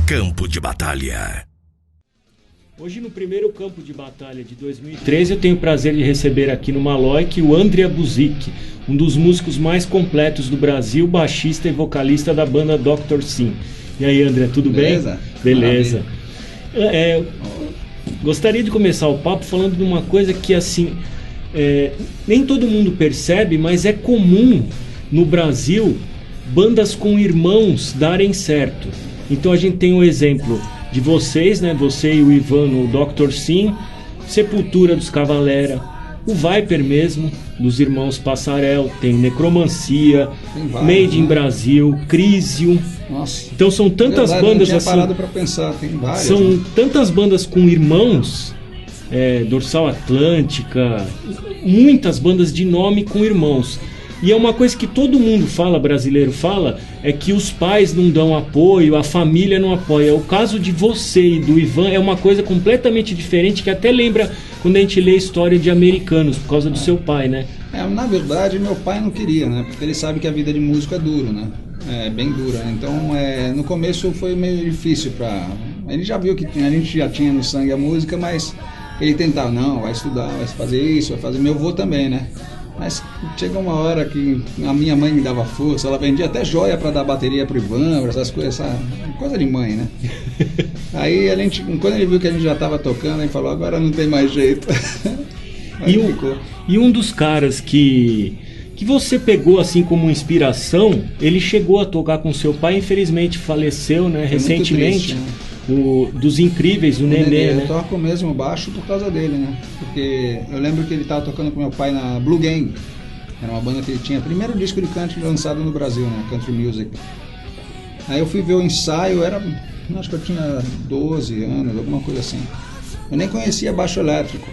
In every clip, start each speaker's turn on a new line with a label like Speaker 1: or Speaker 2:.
Speaker 1: Campo de Batalha.
Speaker 2: Hoje, no primeiro Campo de Batalha de 2013, eu tenho o prazer de receber aqui no Maloic o Andrea Buzik, um dos músicos mais completos do Brasil, baixista e vocalista da banda Dr. Sim. E aí, Andrea, tudo
Speaker 3: Beleza?
Speaker 2: bem? Beleza. Gostaria de começar o papo falando de uma coisa que, assim, nem todo mundo percebe, mas é comum no Brasil bandas com irmãos darem certo. Então a gente tem um exemplo de vocês, né? Você e o Ivan no Dr. Sim, Sepultura dos Cavalera, o Viper mesmo, dos irmãos Passarel, tem Necromancia, tem vários, Made in Brasil, Crisium.
Speaker 3: Nossa.
Speaker 2: Então são tantas bandas
Speaker 3: não tinha
Speaker 2: assim.
Speaker 3: Parado pra pensar, tem várias.
Speaker 2: São
Speaker 3: né?
Speaker 2: tantas bandas com irmãos, Dorsal Atlântica, muitas bandas de nome com irmãos. E é uma coisa que todo mundo fala, brasileiro fala, é que os pais não dão apoio, a família não apoia. O caso de você e do Ivan é uma coisa completamente diferente, que até lembra quando a gente lê a história de Americanos, por causa do seu pai, né?
Speaker 3: Na verdade, meu pai não queria, né? Porque ele sabe que a vida de músico é duro, né? É bem dura. Então, no começo foi meio difícil pra... Ele já viu que a gente já tinha no sangue a música, mas ele tentava, não, vai estudar, vai fazer isso, vai fazer... Meu avô também, né? Mas chegou uma hora que a minha mãe me dava força, ela vendia até joia para dar bateria pro Ivan, essas coisas, coisa de mãe, né? Aí quando ele viu que a gente já estava tocando, ele falou, agora não tem mais jeito.
Speaker 2: E um dos caras que você pegou assim como inspiração, ele chegou a tocar com seu pai, infelizmente faleceu, né? Recentemente. Triste, né? Dos Incríveis, o Nenê, né?
Speaker 3: Eu toco mesmo baixo por causa dele, né? Porque eu lembro que ele estava tocando com meu pai na Blue Gang. Era uma banda que ele tinha, primeiro disco de country lançado no Brasil, né? Country Music. Aí eu fui ver o ensaio, acho que eu tinha 12 anos, alguma coisa assim. Eu nem conhecia baixo elétrico.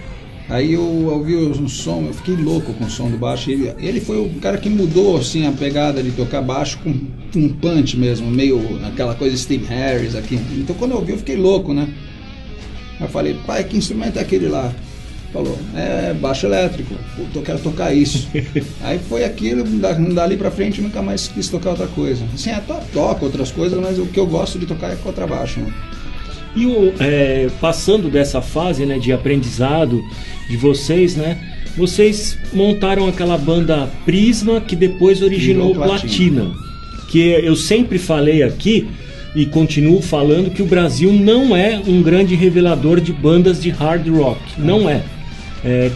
Speaker 3: Aí eu ouvi o som, eu fiquei louco com o som do baixo. Ele foi o cara que mudou assim, a pegada de tocar baixo com um punch mesmo, meio aquela coisa Steve Harris aqui. Então quando eu ouvi eu fiquei louco, né? Eu falei, pai, que instrumento é aquele lá? Falou, baixo elétrico. Puta, eu quero tocar isso. Aí foi aquilo, dali pra frente eu nunca mais quis tocar outra coisa. Assim, toco outras coisas, mas o que eu gosto de tocar é contrabaixo, né?
Speaker 2: E passando dessa fase, né, de aprendizado de vocês, né? Vocês montaram aquela banda Prisma que depois originou o Platina. Que eu sempre falei aqui e continuo falando que o Brasil não é um grande revelador de bandas de hard rock. Não é.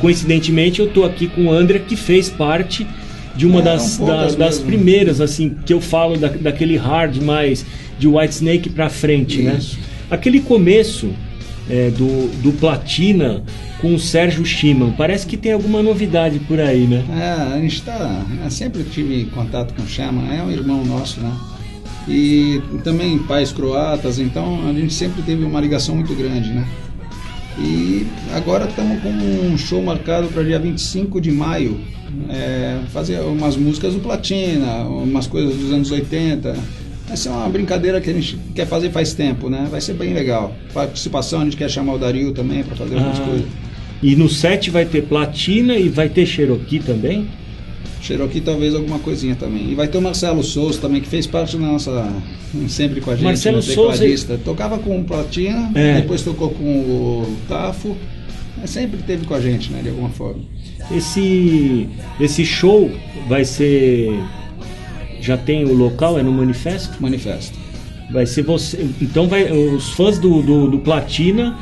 Speaker 2: Coincidentemente eu tô aqui com o Andrea, que fez parte de uma das primeiras, assim, que eu falo daquele hard mais de Whitesnake pra frente,
Speaker 3: isso,
Speaker 2: né? Aquele começo do Platina com o Sérgio Schimann, parece que tem alguma novidade por aí, né?
Speaker 3: A gente eu sempre tive contato com o Schimann, é um irmão nosso, né? E também pais croatas, então a gente sempre teve uma ligação muito grande, né? E agora estamos com um show marcado para dia 25 de maio, fazer umas músicas do Platina, umas coisas dos anos 80. Vai ser uma brincadeira que a gente quer fazer faz tempo, né? Vai ser bem legal. Participação, a gente quer chamar o Dario também para fazer algumas coisas.
Speaker 2: E no set vai ter Platina e vai ter Cherokee também?
Speaker 3: Cherokee talvez alguma coisinha também. E vai ter o Marcelo Souza também, que fez parte da nossa... sempre com a gente,
Speaker 2: Marcelo Souza
Speaker 3: tocava com o Platina, depois tocou com o Tafo, mas sempre esteve com a gente, né? De alguma forma.
Speaker 2: Esse show vai ser... Já tem o local? É no Manifesto?
Speaker 3: Manifesto.
Speaker 2: Vai ser você. Então os fãs do Platina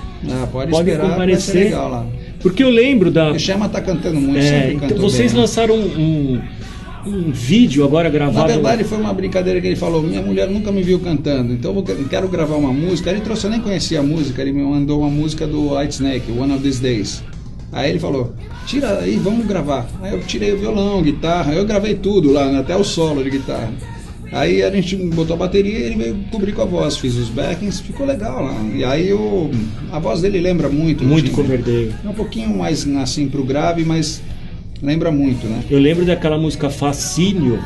Speaker 3: podem
Speaker 2: esperar, comparecer.
Speaker 3: Vai ser legal lá.
Speaker 2: Porque eu lembro da...
Speaker 3: O Chama tá cantando muito, sempre
Speaker 2: então
Speaker 3: cantou
Speaker 2: vocês
Speaker 3: bem,
Speaker 2: lançaram um vídeo agora gravado.
Speaker 3: Na verdade foi uma brincadeira que ele falou, minha mulher nunca me viu cantando, então eu quero gravar uma música. Ele trouxe, eu nem conhecia a música, ele me mandou uma música do Whitesnake, One of These Days. Aí ele falou, tira aí, vamos gravar. Aí eu tirei o violão, guitarra, eu gravei tudo lá, né, até o solo de guitarra. Aí a gente botou a bateria e ele veio cobrir com a voz, fiz os backings, ficou legal lá. E aí a voz dele lembra muito.
Speaker 2: Muito Coverdale.
Speaker 3: É um pouquinho mais assim pro grave, mas lembra muito, né?
Speaker 2: Eu lembro daquela música Fascínio.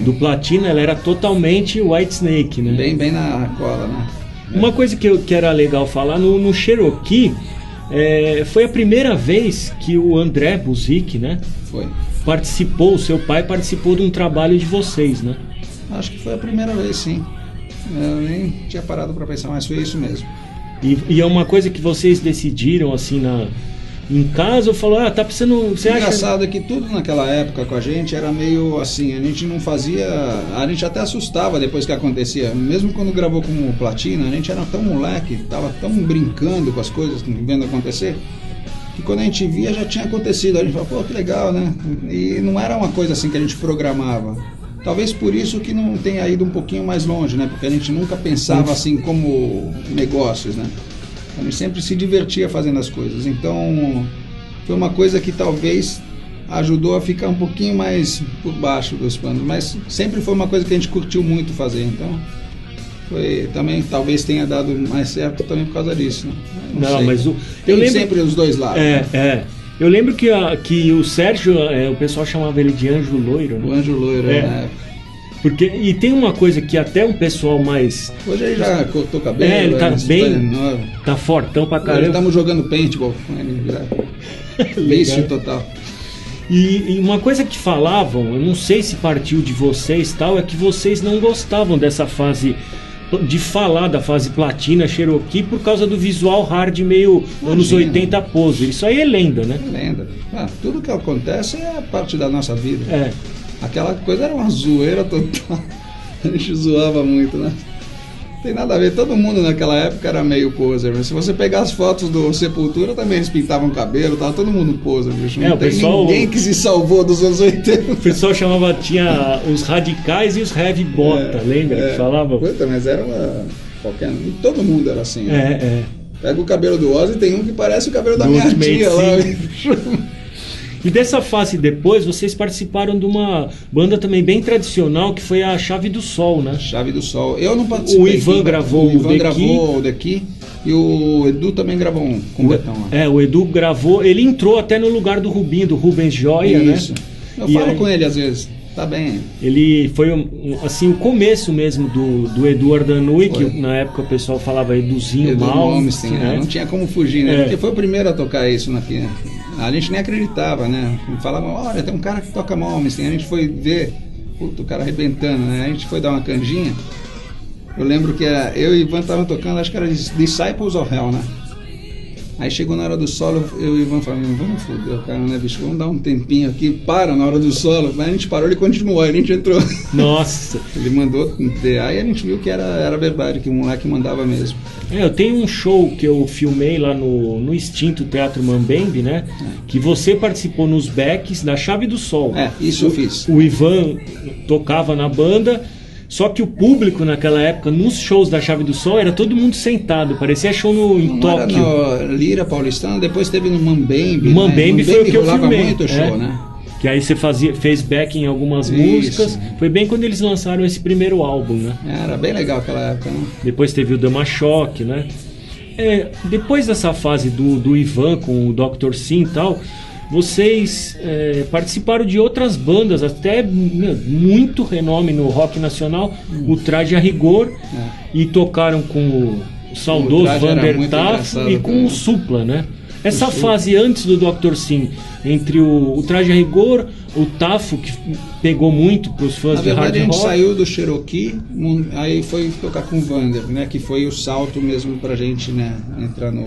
Speaker 2: Do Platina, ela era totalmente Whitesnake, né?
Speaker 3: Bem na cola, né?
Speaker 2: Uma coisa que era legal falar, no Cherokee, foi a primeira vez que o Andrea Buzik, né?
Speaker 3: Foi.
Speaker 2: O seu pai participou de um trabalho de vocês, né?
Speaker 3: Acho que foi a primeira vez, sim. Eu nem tinha parado para pensar, mas foi isso mesmo.
Speaker 2: E é uma coisa que vocês decidiram assim em casa, ou falou, tá precisando... Você acha...
Speaker 3: Engraçado é que tudo naquela época com a gente era meio assim, a gente não fazia... A gente até assustava depois que acontecia. Mesmo quando gravou com o Platina, a gente era tão moleque, tava tão brincando com as coisas, vendo acontecer, que quando a gente via já tinha acontecido. A gente falava, pô, que legal, né? E não era uma coisa assim que a gente programava. Talvez por isso que não tenha ido um pouquinho mais longe, né? Porque a gente nunca pensava assim como negócios, né? A gente sempre se divertia fazendo as coisas. Então, foi uma coisa que talvez ajudou a ficar um pouquinho mais por baixo dos panos. Mas sempre foi uma coisa que a gente curtiu muito fazer. Então, foi também, talvez tenha dado mais certo também por causa disso, né?
Speaker 2: Não, mas eu
Speaker 3: lembro sempre os dois lados.
Speaker 2: Eu lembro que o Sérgio, o pessoal chamava ele de Anjo Loiro, né?
Speaker 3: O Anjo Loiro, né?
Speaker 2: Porque, e tem uma coisa que até um pessoal mais...
Speaker 3: Hoje ele já cortou o cabelo.
Speaker 2: Ele tá bem... Tá fortão pra caramba.
Speaker 3: Estamos jogando paintball com ele. Vício total.
Speaker 2: E uma coisa que falavam, eu não sei se partiu de vocês tal, é que vocês não gostavam dessa fase... de falar da fase Platina, Cherokee, por causa do visual hard meio anos 80 pose. Isso aí é lenda, né?
Speaker 3: É lenda. Tudo que acontece é parte da nossa vida. Aquela coisa era uma zoeira total. A gente zoava muito, né? Não tem nada a ver. Todo mundo naquela época era meio poser. Mas se você pegar as fotos do Sepultura, também eles pintavam cabelo, tava todo mundo poser, bicho. Não tem ninguém que se salvou dos anos 80. O
Speaker 2: pessoal chamava, tinha os radicais e os heavy bota, lembra que falava?
Speaker 3: Puta, mas era uma... Todo mundo era assim.
Speaker 2: Né?
Speaker 3: Pega o cabelo do Ozzy, tem um que parece o cabelo da minha tia lá.
Speaker 2: E dessa fase depois, vocês participaram de uma banda também bem tradicional, que foi a Chave do Sol, né?
Speaker 3: Chave do Sol. Eu não participei.
Speaker 2: O Ivan gravou
Speaker 3: o Daqui e o Edu também gravou um com o Betão lá.
Speaker 2: O Edu gravou, ele entrou até no lugar do Rubinho, do Rubens Joia,
Speaker 3: isso, né? Eu falo com ele às vezes. Tá bem.
Speaker 2: Ele foi assim o começo mesmo do Edu Ardanui, que na época o pessoal falava Eduzinho
Speaker 3: Malmsteen, né? Não tinha como fugir, né? Porque foi o primeiro a tocar isso aqui, né? A gente nem acreditava, né? Falava, olha, tem um cara que toca Malmsteen. A gente foi ver, puto, o cara arrebentando, né? A gente foi dar uma canjinha. Eu lembro que eu e o Ivan estavam tocando, acho que era Disciples of Hell, né? Aí chegou na hora do solo, eu e o Ivan falaram, vamos foder, cara, né, bicho? Vamos dar um tempinho aqui, para na hora do solo. Mas a gente parou, ele continuou, aí a gente entrou.
Speaker 2: Nossa!
Speaker 3: Ele mandou, aí a gente viu que era verdade, que o moleque mandava mesmo.
Speaker 2: Eu tenho um show que eu filmei lá no extinto Teatro Mambembe, né? Que você participou nos backs da Chave do Sol.
Speaker 3: Isso eu fiz.
Speaker 2: O Ivan tocava na banda. Só que o público naquela época, nos shows da Chave do Sol, era todo mundo sentado, parecia show em Tóquio.
Speaker 3: Era no Lira Paulistano, depois teve no Mambembe.
Speaker 2: Mambembe foi o que eu filmei.
Speaker 3: Muito show, né?
Speaker 2: Que aí você fez back em algumas músicas. Foi bem quando eles lançaram esse primeiro álbum, né?
Speaker 3: Era bem legal aquela época, né?
Speaker 2: Depois teve o Dama Choque, né? Depois dessa fase do Ivan com o Dr. Sim e tal, vocês participaram de outras bandas, até muito renome no rock nacional, o Traje a Rigor, e tocaram com o saudoso Vander Tafo e com o Supla, né? Essa fase antes do Dr. Sim, entre o Traje a Rigor, o Tafo, que pegou muito para os fãs de hard rock.
Speaker 3: A gente saiu do Cherokee, aí foi tocar com o Vander, né? Que foi o salto mesmo pra gente, né? Entrar no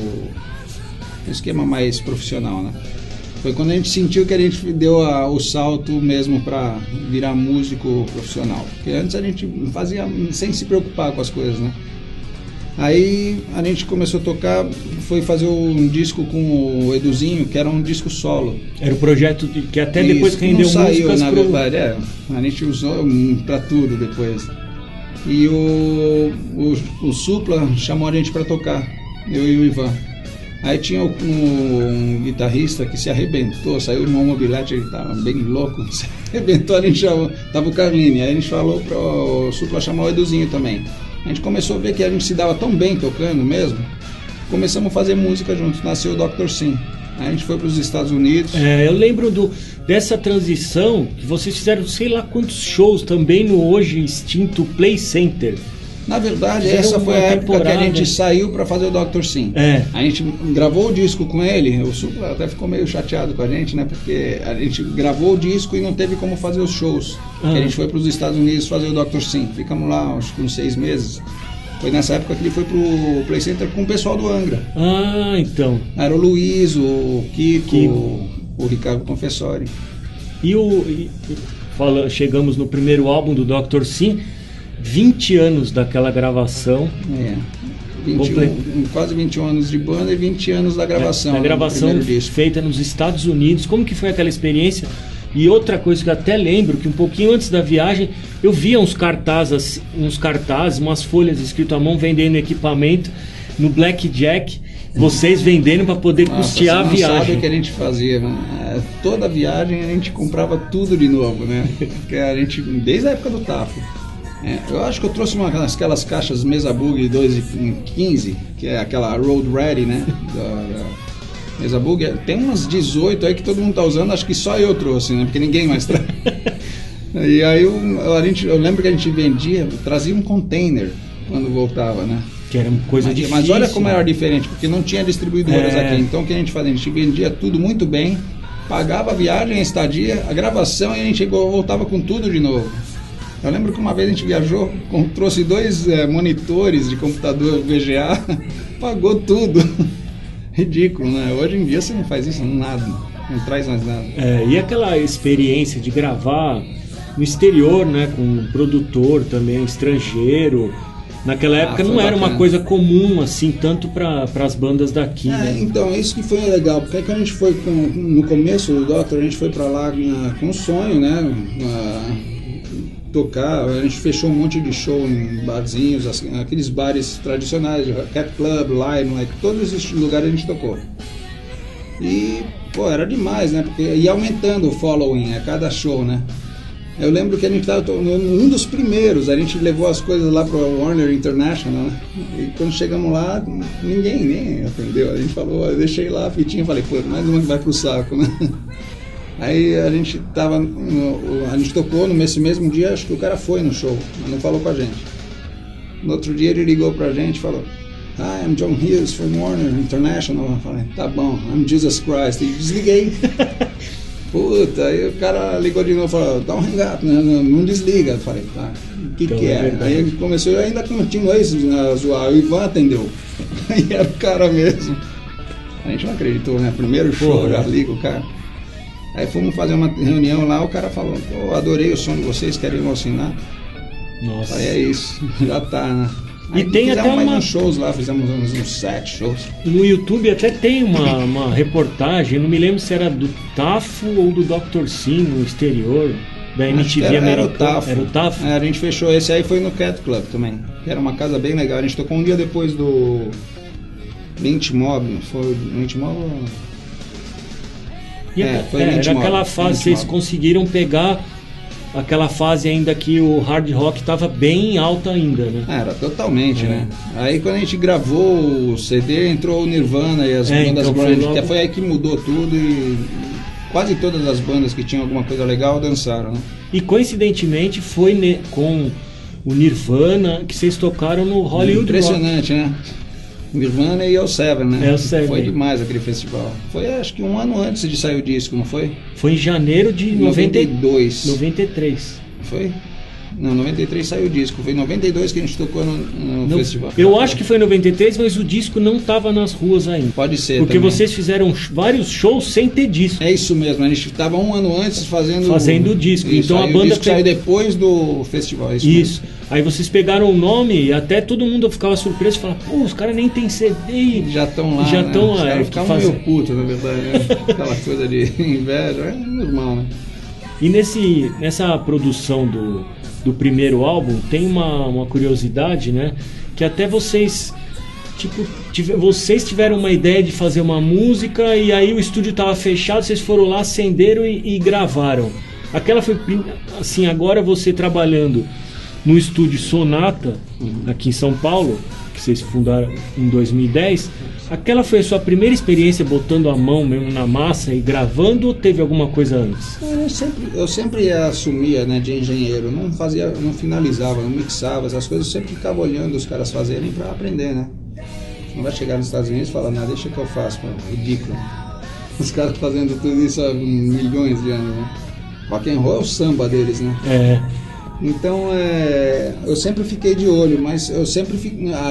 Speaker 3: esquema mais profissional, né? Foi quando a gente sentiu que a gente deu o salto mesmo para virar músico profissional. Porque antes a gente fazia sem se preocupar com as coisas, né? Aí a gente começou a tocar, foi fazer um disco com o Eduzinho, que era um disco solo.
Speaker 2: Era o projeto que até depois rendeu
Speaker 3: não saiu,
Speaker 2: músicas
Speaker 3: na verdade, a gente usou para tudo depois. E o Supla chamou a gente para tocar, eu e o Ivan. Aí tinha um guitarrista que se arrebentou, saiu de uma mobilete, ele tava bem louco, se arrebentou, a gente chamou, tava o Carline, aí a gente falou pro Supla chamar o Eduzinho também. A gente começou a ver que a gente se dava tão bem tocando mesmo, começamos a fazer música juntos, nasceu o Dr. Sim. Aí a gente foi para os Estados Unidos.
Speaker 2: Eu lembro dessa transição, que vocês fizeram sei lá quantos shows também no hoje extinto Play Center.
Speaker 3: Na verdade, essa foi a época que a gente saiu para fazer o Dr. Sim. A gente gravou o disco com ele, o Supla até ficou meio chateado com a gente, né? Porque a gente gravou o disco e não teve como fazer os shows. Que a gente foi para os Estados Unidos fazer o Dr. Sim. Ficamos lá, acho que uns 6 meses. Foi nessa época que ele foi pro Play Center com o pessoal do Angra.
Speaker 2: Então.
Speaker 3: Era o Luiz, o Kiko, o Ricardo Confessori.
Speaker 2: Chegamos no primeiro álbum do Dr. Sim, 20 anos daquela gravação.
Speaker 3: Quase 21 anos de banda e 20 anos da gravação.
Speaker 2: A gravação feita nos Estados Unidos. Como que foi aquela experiência? E outra coisa que eu até lembro, que um pouquinho antes da viagem, eu via uns cartazes, umas folhas escrito à mão, vendendo equipamento no Blackjack, vocês vendendo para poder custear a viagem.
Speaker 3: Sabe o que a gente fazia, né? Toda viagem a gente comprava tudo de novo, né? Porque a gente, desde a época do Tafo. Eu acho que eu trouxe aquelas caixas Mesa Bug 2.15, que é aquela Road Ready, né? Mesa Bug, tem umas 18 aí que todo mundo tá usando, acho que só eu trouxe, né? Porque ninguém mais traz. E aí eu lembro que a gente trazia um container quando voltava, né?
Speaker 2: Que era uma coisa difícil.
Speaker 3: Mas olha como era diferente, porque não tinha distribuidoras aqui. Então o que a gente fazia? A gente vendia tudo muito bem, pagava a viagem, a estadia, a gravação e a gente voltava com tudo de novo. Eu lembro que uma vez a gente viajou, trouxe 2 monitores de computador VGA, pagou tudo. Ridículo, né? Hoje em dia você não faz isso, nada, não traz mais nada.
Speaker 2: E aquela experiência de gravar no exterior, né? Com um produtor também estrangeiro. Naquela época não era uma coisa comum, assim, tanto para as bandas daqui, né?
Speaker 3: Então, isso que foi legal, porque quando a gente foi no começo do Doctor, a gente foi para lá com um sonho, né? Tocar, a gente fechou um monte de show em barzinhos, aqueles bares tradicionais, Cat Club, Limelight, todos esses lugares a gente tocou. E, era demais, né? Porque ia aumentando o following a cada show, né? Eu lembro que a gente estava um dos primeiros, a gente levou as coisas lá para o Warner International, né? E quando chegamos lá, ninguém nem atendeu. A gente falou, eu deixei lá a fitinha, falei, mais uma que vai pro saco, né? Aí a gente tocou nesse mesmo dia, acho que o cara foi no show, mas não falou com a gente. No outro dia ele ligou pra gente e falou, Hi, I'm John Hughes from Warner International. Eu falei, tá bom, I'm Jesus Christ. E desliguei. Puta, aí o cara ligou de novo e falou, dá um hang up, né? Não desliga. Eu falei, tá, o que é? Aí ele começou, eu ainda continuei a zoar, o Ivan atendeu. Aí era o cara mesmo. A gente não acreditou, né? Primeiro show, já liga o cara. Aí fomos fazer uma reunião lá, o cara falou, adorei o som de vocês, querem me assinar?
Speaker 2: Nossa.
Speaker 3: Aí é isso, já tá, né?
Speaker 2: Aí e tem até
Speaker 3: mais uns shows lá, fizemos uns 7 shows.
Speaker 2: No YouTube até tem uma reportagem, não me lembro se era do Tafo ou do Dr. Sim no exterior, da MTV americana.
Speaker 3: Era o Tafo. A gente fechou, esse aí foi no Cat Club também, que era uma casa bem legal. A gente tocou um dia depois do Lynch Mob, foi Lynch Mob?
Speaker 2: Foi era aquela fase, vocês conseguiram pegar aquela fase ainda que o hard rock estava bem alto ainda, né?
Speaker 3: Era totalmente, né? Aí quando a gente gravou o CD, entrou o Nirvana e as bandas grunge, que foi aí que mudou tudo e quase todas as bandas que tinham alguma coisa legal dançaram, né?
Speaker 2: E coincidentemente foi com o Nirvana que vocês tocaram no Hollywood
Speaker 3: Impressionante,
Speaker 2: Rock.
Speaker 3: Né? Nirvana e El7, né?
Speaker 2: El7.
Speaker 3: Foi demais aquele festival. Foi acho que um ano antes de sair o disco, não foi?
Speaker 2: Foi em janeiro de
Speaker 3: 92.
Speaker 2: 93.
Speaker 3: Foi? Não, 93 saiu o disco. Foi em 92 que a gente tocou no festival.
Speaker 2: Eu acho que foi em 93, mas o disco não estava nas ruas ainda.
Speaker 3: Pode ser.
Speaker 2: Porque também. Vocês fizeram vários shows sem ter disco.
Speaker 3: É isso mesmo, a gente estava um ano antes fazendo
Speaker 2: o disco.
Speaker 3: Isso,
Speaker 2: então a banda
Speaker 3: saiu depois do festival.
Speaker 2: Isso. Aí vocês pegaram o nome e até todo mundo ficava surpreso e falava, pô, os caras nem tem CD.
Speaker 3: Já estão lá.
Speaker 2: Já estão
Speaker 3: lá.
Speaker 2: Os
Speaker 3: caras ficavam meio putos, na verdade. Né? Aquela coisa de inveja, é normal, né?
Speaker 2: E nessa produção do primeiro álbum tem uma curiosidade, né? Que até vocês vocês tiveram uma ideia de fazer uma música e aí o estúdio estava fechado, vocês foram lá, acenderam e gravaram. Aquela foi assim, agora você trabalhando no estúdio Sonata aqui em São Paulo, que vocês fundaram em 2010, aquela foi a sua primeira experiência botando a mão mesmo na massa e gravando, ou teve alguma coisa antes?
Speaker 3: Eu sempre assumia, né, de engenheiro, não finalizava, não mixava essas coisas, eu sempre ficava olhando os caras fazerem para aprender, né? Não vai chegar nos Estados Unidos e falar, não, deixa que eu faço, pô, ridículo. Os caras fazendo tudo isso há milhões de anos, né? Rock and roll é o samba deles, né? Então, eu sempre fiquei de olho, mas eu sempre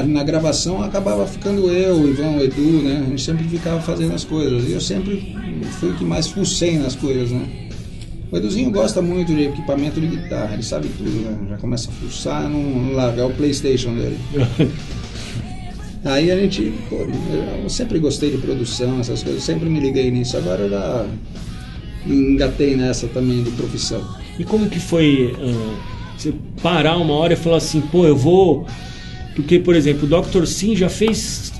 Speaker 3: na gravação acabava ficando eu, o Ivan, o Edu, né? A gente sempre ficava fazendo as coisas. E eu sempre fui o que mais fucei nas coisas, né? O Eduzinho gosta muito de equipamento de guitarra, ele sabe tudo, né? Já começa a fuçar, não largar o PlayStation dele. Aí a gente, eu sempre gostei de produção, essas coisas, sempre me liguei nisso. Agora eu já engatei nessa também de profissão.
Speaker 2: E como que foi você parar uma hora e falar assim, pô, eu vou... Porque, por exemplo, o Dr. Sim já fez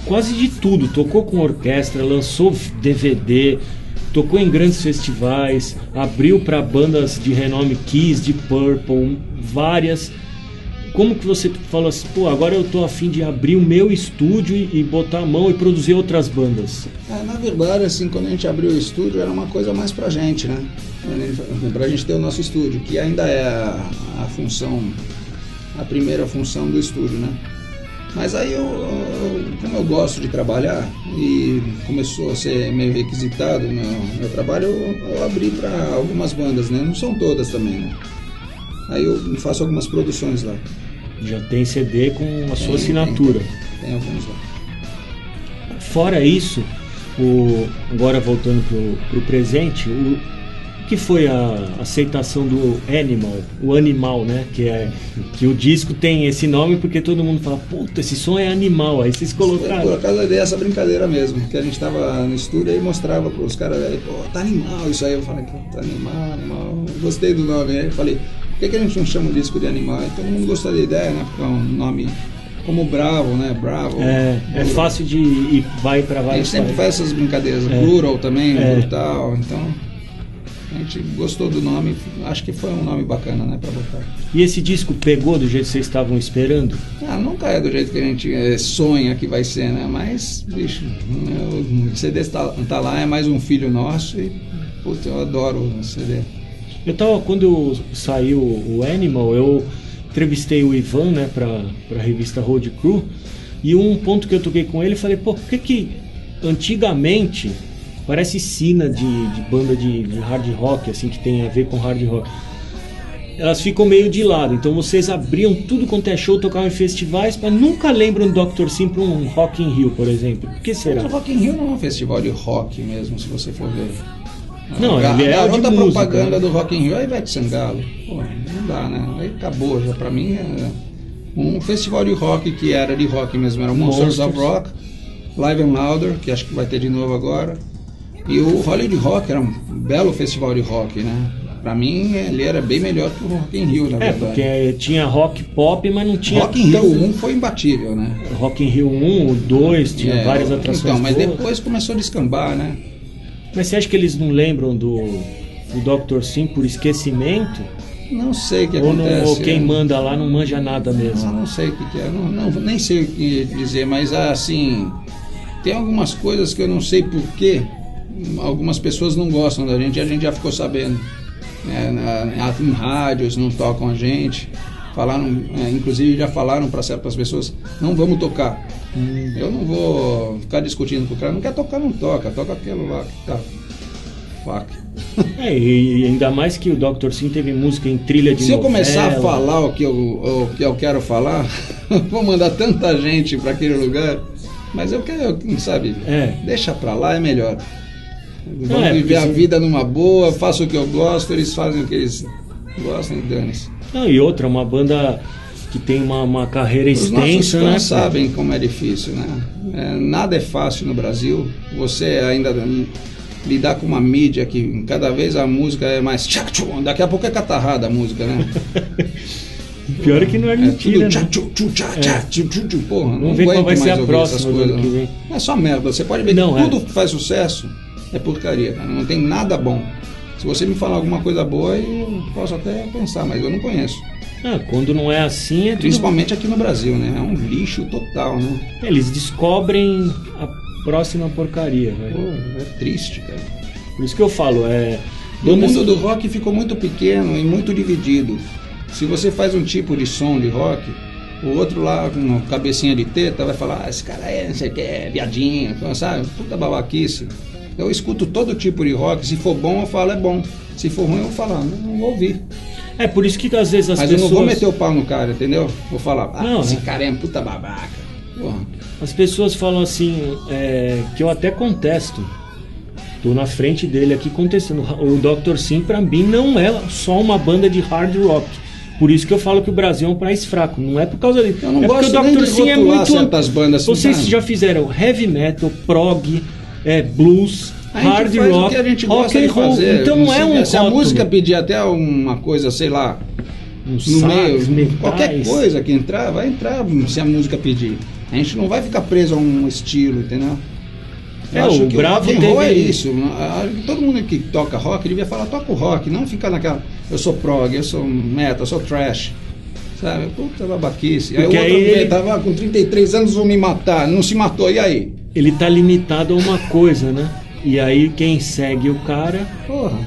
Speaker 2: quase de tudo, tocou com orquestra, lançou DVD, tocou em grandes festivais, abriu para bandas de renome, Kiss, de Purple, várias... Como que você falou assim, pô, agora eu tô a fim de abrir o meu estúdio e botar a mão e produzir outras bandas?
Speaker 3: Na verdade, assim, quando a gente abriu o estúdio era uma coisa mais pra gente, né? Pra gente ter o nosso estúdio, que ainda é a função, a primeira função do estúdio, né? Mas aí como eu gosto de trabalhar e começou a ser meio requisitado o meu trabalho, eu abri para algumas bandas, né? Não são todas também, né? Aí eu faço algumas produções lá.
Speaker 2: Já tem CD com a sua assinatura.
Speaker 3: Tem alguns lá.
Speaker 2: Fora isso, agora voltando pro presente, o que foi a aceitação do o Animal, né? Que o disco tem esse nome porque todo mundo fala, puta, esse som é Animal, aí vocês colocaram.
Speaker 3: Por acaso eu dei essa brincadeira mesmo, que a gente tava no estúdio e mostrava pros caras, pô, tá animal isso aí. Eu falei, pô, tá animal. Gostei do nome, aí eu falei, por que a gente não chama o disco de Animal? E todo mundo gostou da ideia, né? Porque é um nome como Bravo, né? Bravo.
Speaker 2: É fácil de ir, vai pra vários.
Speaker 3: A gente sempre faz essas brincadeiras. Brutal também, Brutal. Então, a gente gostou do nome. Acho que foi um nome bacana, né? Pra botar.
Speaker 2: E esse disco pegou do jeito que vocês estavam esperando?
Speaker 3: Nunca é do jeito que a gente sonha que vai ser, né? Mas, bicho, o CD tá lá, é mais um filho nosso e, putz, eu adoro o CD.
Speaker 2: Quando saiu o Animal, eu entrevistei o Ivan, né, pra revista Road Crew, e um ponto que eu toquei com ele, falei, pô, por que antigamente parece sina de banda de hard rock, assim, que tem a ver com hard rock, elas ficam meio de lado, então vocês abriam tudo quanto é show, tocavam em festivais, mas nunca lembram do Dr. Sim pra um Rock in Rio, por exemplo. Por que será?
Speaker 3: O Rock in Rio não é um festival de rock mesmo, se você for ver.
Speaker 2: Não, ele é de música,
Speaker 3: propaganda, né? Do Rock in Rio é Ivete Sangalo. Pô, não dá, né? Aí acabou, já pra mim um festival de rock que era de rock mesmo, era o Monsters of Rock, Live and Louder, que acho que vai ter de novo agora, e o Hollywood Rock era um belo festival de rock, né? Pra mim ele era bem melhor que o Rock in Rio, na verdade.
Speaker 2: Porque tinha rock pop, mas não tinha...
Speaker 3: Rock in Rio 1 foi imbatível, né?
Speaker 2: Rock in Rio 1, o 2, tinha várias atrações.
Speaker 3: Então, mas depois começou a descambar, né?
Speaker 2: Mas você acha que eles não lembram do Dr. Sim por esquecimento?
Speaker 3: Não sei o que acontece.
Speaker 2: Ou quem manda lá não manja nada mesmo?
Speaker 3: Não sei o que é. Nem sei o que dizer, mas assim, tem algumas coisas que eu não sei porquê. Algumas pessoas não gostam da gente, a gente já ficou sabendo. Em rádios não tocam a gente. Inclusive já falaram para certas pessoas, não vamos tocar. Eu não vou ficar discutindo com o cara, não quer tocar, não toca aquilo lá que tá. Fuck.
Speaker 2: E ainda mais que o Dr. Sim teve música em trilha de novela.
Speaker 3: Se eu começar a falar o que eu quero falar, vou mandar tanta gente para aquele lugar, mas eu quero, sabe, deixa pra lá, é melhor. Vamos viver a vida numa boa, faço o que eu gosto, eles fazem o que eles gostam e dane-se.
Speaker 2: E outra, uma banda que tem uma carreira extensa, né? Os
Speaker 3: nossos fãs sabem como é difícil, né? Nada é fácil no Brasil. Você ainda lidar com uma mídia que cada vez a música é mais... Daqui a pouco é catarrada a música, né?
Speaker 2: Pior é que não é mentira, né?
Speaker 3: Porra,
Speaker 2: não vê qual vai ser a próxima do ano que vem.
Speaker 3: É só merda. Você pode ver que tudo que faz sucesso é porcaria, cara. Não tem nada bom. Se você me falar alguma coisa boa, eu posso até pensar, mas eu não conheço.
Speaker 2: Quando não é assim,
Speaker 3: principalmente aqui no Brasil, né? É um lixo total, né?
Speaker 2: Eles descobrem a próxima porcaria, velho.
Speaker 3: Pô, é triste, cara.
Speaker 2: Por isso que eu falo,
Speaker 3: o mundo do rock ficou muito pequeno e muito dividido. Se você faz um tipo de som de rock, o outro lá com cabecinha de teta vai falar, esse cara não sei o que, viadinho, sabe? Puta babaquice. Eu escuto todo tipo de rock, se for bom eu falo é bom, se for ruim eu vou falar, não vou ouvir.
Speaker 2: Por isso que às vezes as pessoas...
Speaker 3: Mas eu não vou meter o pau no cara, entendeu? Vou falar, esse cara é um puta babaca. Porra.
Speaker 2: As pessoas falam assim, que eu até contesto. Tô na frente dele aqui contestando. O Dr. Sim, pra mim, não é só uma banda de hard rock. Por isso que eu falo que o Brasil é um país fraco. Não é por causa dele.
Speaker 3: Eu não gosto
Speaker 2: porque o Dr. Sim é muito...
Speaker 3: certas bandas.
Speaker 2: Vocês já fizeram heavy metal, prog, blues, hard rock, rock and roll. Então não é um
Speaker 3: se a música pedir até uma coisa, sei lá, no
Speaker 2: sax,
Speaker 3: meio, qualquer coisa que entrar, vai entrar se a música pedir. A gente não vai ficar preso a um estilo, entendeu? Eu acho que o rock and roll é isso. Todo mundo que toca rock devia falar, toca o rock, não ficar naquela, eu sou prog, eu sou metal, eu sou trash. Sabe? Puta babaquice. Aí o outro tava com 33 anos, vou me matar, não se matou, e aí?
Speaker 2: Ele tá limitado a uma coisa, né? E aí quem segue o cara...
Speaker 3: Porra,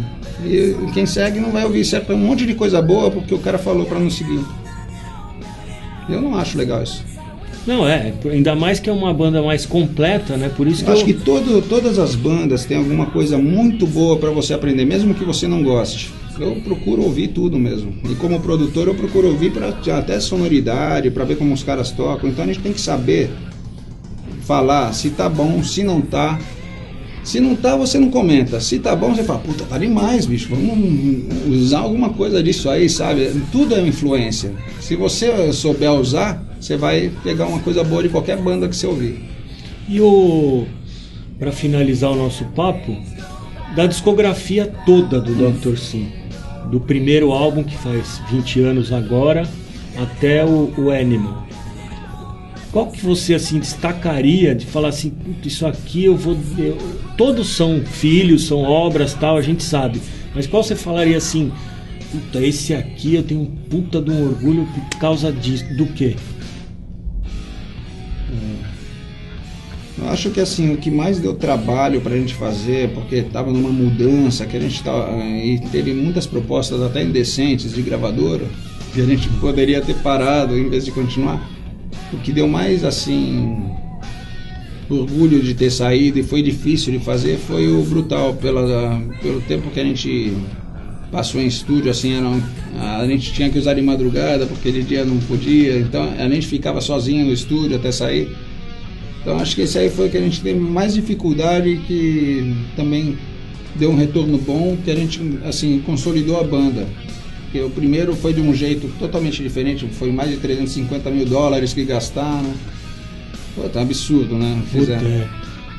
Speaker 3: e quem segue não vai ouvir um monte de coisa boa porque o cara falou pra não seguir. Eu não acho legal isso.
Speaker 2: Não, ainda mais que é uma banda mais completa, né? Por isso que
Speaker 3: eu acho que todas as bandas têm alguma coisa muito boa pra você aprender, mesmo que você não goste. Eu procuro ouvir tudo mesmo. E como produtor eu procuro ouvir até sonoridade, pra ver como os caras tocam. Então a gente tem que saber falar se tá bom, se não tá. Se não tá, você não comenta. Se tá bom, você fala, puta, tá demais, bicho. Vamos usar alguma coisa disso aí, sabe? Tudo é influência. Se você souber usar, você vai pegar uma coisa boa de qualquer banda que você ouvir.
Speaker 2: E pra finalizar o nosso papo, da discografia toda do Dr. Sim, do primeiro álbum que faz 20 anos agora, até o Animal. Qual que você assim destacaria de falar assim, isso aqui todos são filhos, são obras, tal, a gente sabe. Mas qual você falaria assim, puta, esse aqui eu tenho um puta de um orgulho por causa disso, do quê?
Speaker 3: Eu acho que assim, o que mais deu trabalho pra gente fazer, porque tava numa mudança, que a gente e teve muitas propostas até indecentes de gravadora, que a gente poderia ter parado em vez de continuar. O que deu mais assim orgulho de ter saído e foi difícil de fazer foi o Brutal, pelo tempo que a gente passou em estúdio, assim, a gente tinha que usar de madrugada porque de dia não podia, então a gente ficava sozinho no estúdio até sair. Então acho que esse aí foi o que a gente teve mais dificuldade e que também deu um retorno bom, que a gente assim consolidou a banda. Porque o primeiro foi de um jeito totalmente diferente, foi mais de $350 mil que gastaram. Pô, tá um absurdo, né? Fizeram.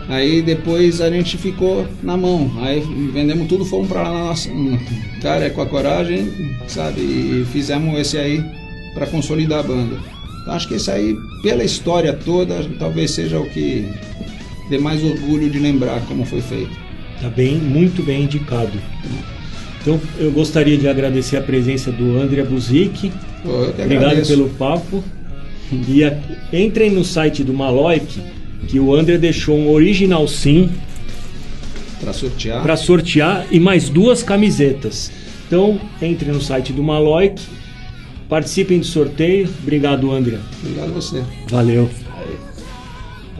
Speaker 3: Aí depois a gente ficou na mão, aí vendemos tudo, fomos pra lá, nossa, cara, com a coragem, sabe? E fizemos esse aí pra consolidar a banda. Então acho que esse aí, pela história toda, talvez seja o que dê mais orgulho de lembrar como foi feito.
Speaker 2: Tá bem, muito bem indicado. Então eu gostaria de agradecer a presença do André Buzik. Obrigado pelo papo. E entrem no site do Maloic, que o André deixou um Original Sim para sortear e mais 2 camisetas. Então entrem no site do Maloic, participem do sorteio. Obrigado, André.
Speaker 3: Obrigado a você.
Speaker 2: Valeu.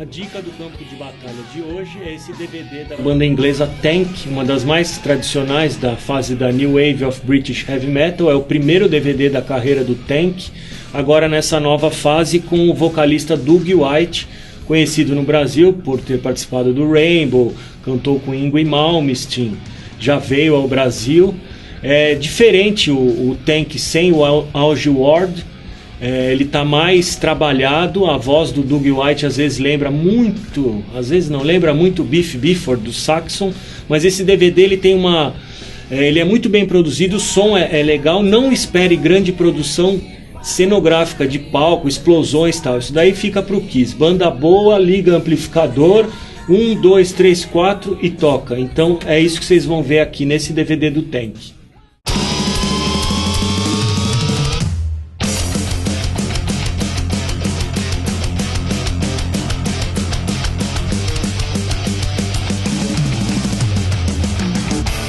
Speaker 2: A dica do campo de batalha de hoje é esse DVD da banda inglesa Tank, uma das mais tradicionais da fase da New Wave of British Heavy Metal. É o primeiro DVD da carreira do Tank, agora nessa nova fase com o vocalista Doug White, conhecido no Brasil por ter participado do Rainbow, cantou com Yngwie Malmsteen, já veio ao Brasil. É diferente o Tank sem o Augie Ward. Ele está mais trabalhado, a voz do Doug White às vezes lembra muito, às vezes não lembra muito Biff Bifford do Saxon, mas esse DVD ele tem ele é muito bem produzido, o som é legal, não espere grande produção cenográfica de palco, explosões e tal, isso daí fica pro Kiss, banda boa, liga amplificador, 1, 2, 3, 4 e toca, então é isso que vocês vão ver aqui nesse DVD do Tank.